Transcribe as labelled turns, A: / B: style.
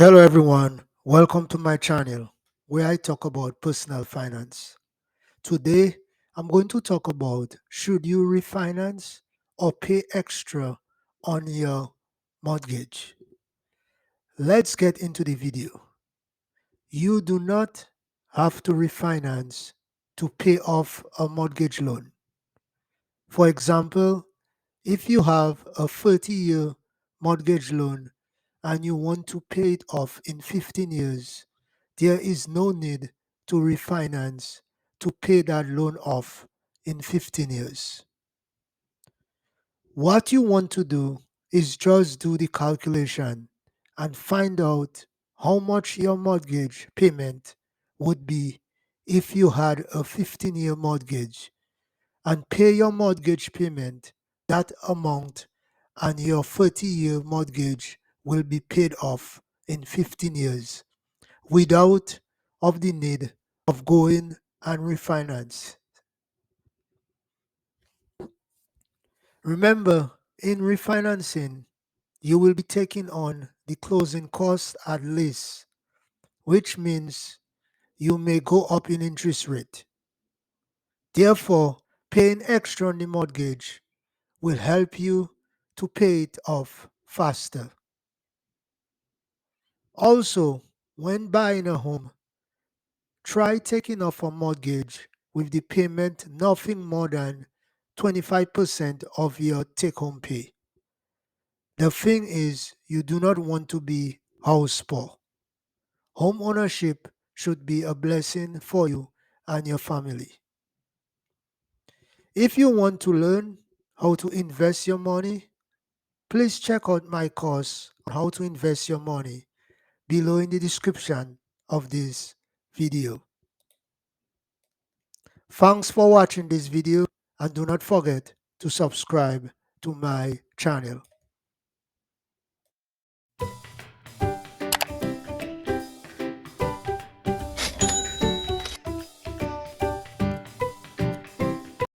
A: Hello everyone, welcome to my channel where I talk about personal finance. Today I'm going to talk about should you refinance or pay extra on your mortgage. Let's get into the video. You do not have to refinance to pay off a mortgage loan. For example, if you have a 30-year mortgage loan and you want to pay it off in 15 years, there is no need to refinance to pay that loan off in 15 years. What you want to do is just do the calculation and find out how much your mortgage payment would be if you had a 15-year mortgage and pay your mortgage payment that amount, and your 30-year mortgage will be paid off in 15 years without of the need of going and refinance. Remember, in refinancing, you will be taking on the closing costs at least, which means you may go up in interest rate. Therefore, paying extra on the mortgage will help you to pay it off faster. Also, when buying a home, try taking off a mortgage with the payment nothing more than 25% of your take-home pay. The thing is, you do not want to be house poor. Home ownership should be a blessing for you and your family. If you want to learn how to invest your money, please check out my course on how to invest your money below in the description of this video. Thanks for watching this video and do not forget to subscribe to my channel.